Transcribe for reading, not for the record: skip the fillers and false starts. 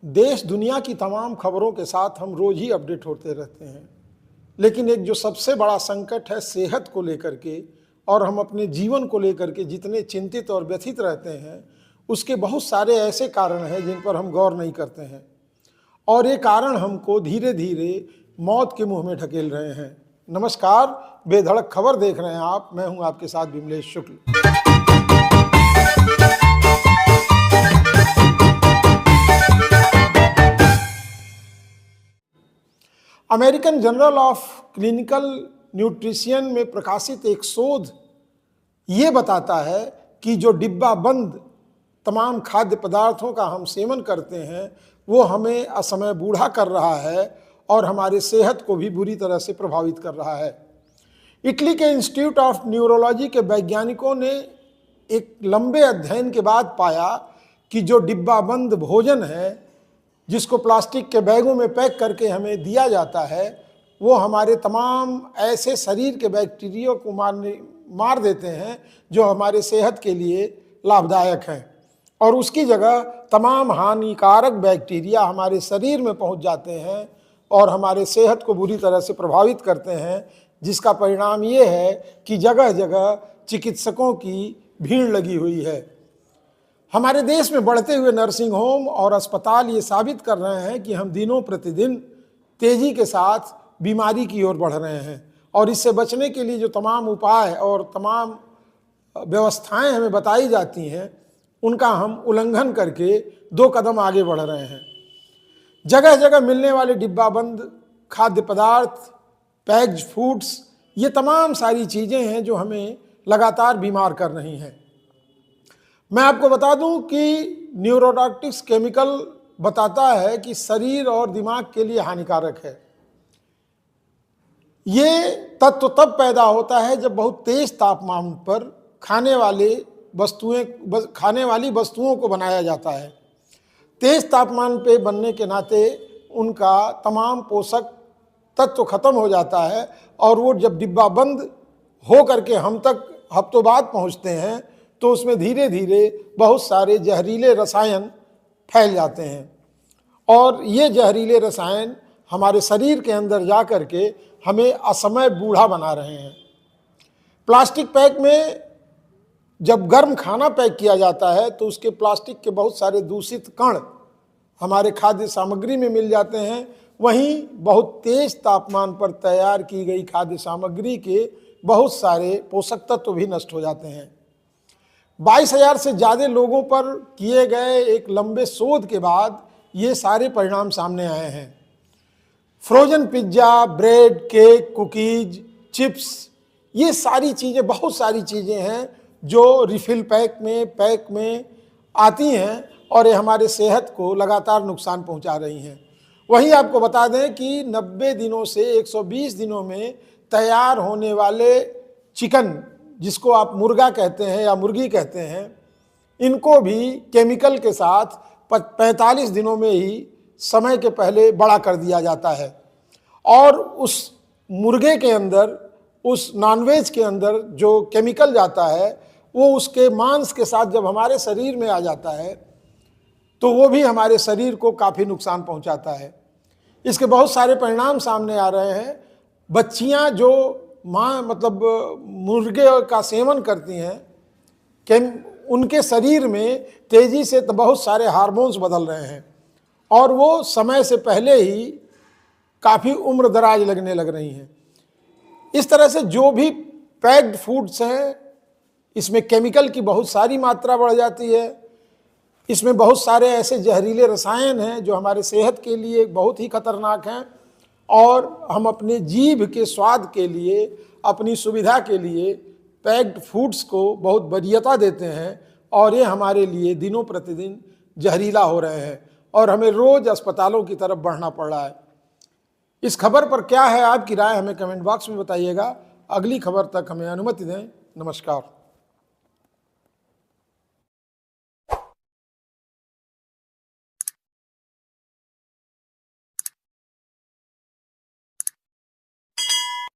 देश दुनिया की तमाम खबरों के साथ हम रोज ही अपडेट होते रहते हैं, लेकिन एक जो सबसे बड़ा संकट है सेहत को लेकर के और हम अपने जीवन को लेकर के जितने चिंतित और व्यथित रहते हैं, उसके बहुत सारे ऐसे कारण हैं जिन पर हम गौर नहीं करते हैं और ये कारण हमको धीरे धीरे मौत के मुंह में ढकेल रहे हैं। नमस्कार, बेधड़क खबर देख रहे हैं आप। मैं हूं आपके साथ Vimlesh Shukla. American Journal of Clinical Nutrition में प्रकाशित एक शोध ये बताता है कि जो डिब्बा बंद तमाम खाद्य पदार्थों का हम सेवन करते हैं वो हमें असमय बूढ़ा कर रहा है और हमारे सेहत को भी बुरी तरह से प्रभावित कर रहा है। इटली के इंस्टीट्यूट ऑफ न्यूरोलॉजी के वैज्ञानिकों ने एक लंबे अध्ययन के बाद पाया कि जो डिब्बा बंद भोजन है जिसको प्लास्टिक के बैगों में पैक करके हमें दिया जाता है, वो हमारे तमाम ऐसे शरीर के बैक्टीरिया को मार देते हैं जो हमारे सेहत के लिए लाभदायक हैं और उसकी जगह तमाम हानिकारक बैक्टीरिया हमारे शरीर में पहुंच जाते हैं और हमारे सेहत को बुरी तरह से प्रभावित करते हैं, जिसका परिणाम ये है कि जगह जगह चिकित्सकों की भीड़ लगी हुई है। हमारे देश में बढ़ते हुए नर्सिंग होम और अस्पताल ये साबित कर रहे हैं कि हम दिनों प्रतिदिन तेजी के साथ बीमारी की ओर बढ़ रहे हैं और इससे बचने के लिए जो तमाम उपाय और तमाम व्यवस्थाएं हमें बताई जाती हैं उनका हम उल्लंघन करके 2 कदम आगे बढ़ रहे हैं। जगह जगह मिलने वाले डिब्बाबंद खाद्य पदार्थ, पैक्ड फूड्स, ये तमाम सारी चीज़ें हैं जो हमें लगातार बीमार कर रही हैं। मैं आपको बता दूं कि न्यूरोटॉक्सिक केमिकल बताता है कि शरीर और दिमाग के लिए हानिकारक है। ये तत्व तब पैदा होता है जब बहुत तेज तापमान पर खाने वाली वस्तुओं को बनाया जाता है। तेज तापमान पे बनने के नाते उनका तमाम पोषक तत्व खत्म हो जाता है और वो जब डिब्बा बंद हो करके हम तक हफ्तों बाद पहुंचते हैं तो उसमें धीरे धीरे बहुत सारे जहरीले रसायन फैल जाते हैं और ये जहरीले रसायन हमारे शरीर के अंदर जा कर के हमें असमय बूढ़ा बना रहे हैं। प्लास्टिक पैक में जब गर्म खाना पैक किया जाता है तो उसके प्लास्टिक के बहुत सारे दूषित कण हमारे खाद्य सामग्री में मिल जाते हैं। वहीं बहुत तेज तापमान पर तैयार की गई खाद्य सामग्री के बहुत सारे पोषक तत्व भी नष्ट हो जाते हैं। 22,000 से ज़्यादा लोगों पर किए गए एक लंबे शोध के बाद ये सारे परिणाम सामने आए हैं। Frozen pizza, bread, cake, cookies, chips, ये सारी चीज़ें, बहुत सारी चीज़ें हैं जो रिफिल पैक में आती हैं और ये हमारे सेहत को लगातार नुकसान पहुंचा रही हैं। वहीं आपको बता दें कि 90 दिनों से 120 दिनों में तैयार होने वाले चिकन, जिसको आप मुर्गा कहते हैं या मुर्गी कहते हैं, इनको भी केमिकल के साथ 45 दिनों में ही समय के पहले बड़ा कर दिया जाता है और उस मुर्गे के अंदर, उस नॉनवेज के अंदर जो केमिकल जाता है वो उसके मांस के साथ जब हमारे शरीर में आ जाता है तो वो भी हमारे शरीर को काफ़ी नुकसान पहुंचाता है। इसके बहुत सारे परिणाम सामने आ रहे हैं। बच्चियां जो मुर्गे का सेवन करती हैं, उनके शरीर में तेज़ी से बहुत सारे हार्मोन्स बदल रहे हैं और वो समय से पहले ही काफ़ी उम्र दराज लगने लग रही हैं। इस तरह से जो भी पैक्ड फूड्स हैं इसमें केमिकल की बहुत सारी मात्रा बढ़ जाती है। इसमें बहुत सारे ऐसे जहरीले रसायन हैं जो हमारे सेहत के लिए बहुत ही खतरनाक हैं और हम अपने जीभ के स्वाद के लिए, अपनी सुविधा के लिए पैक्ड फूड्स को बहुत वरीयता देते हैं और ये हमारे लिए दिनों प्रतिदिन जहरीला हो रहे हैं और हमें रोज़ अस्पतालों की तरफ बढ़ना पड़ रहा है। इस खबर पर क्या है आपकी राय, हमें कमेंट बॉक्स में बताइएगा। अगली खबर तक हमें अनुमति दें। नमस्कार।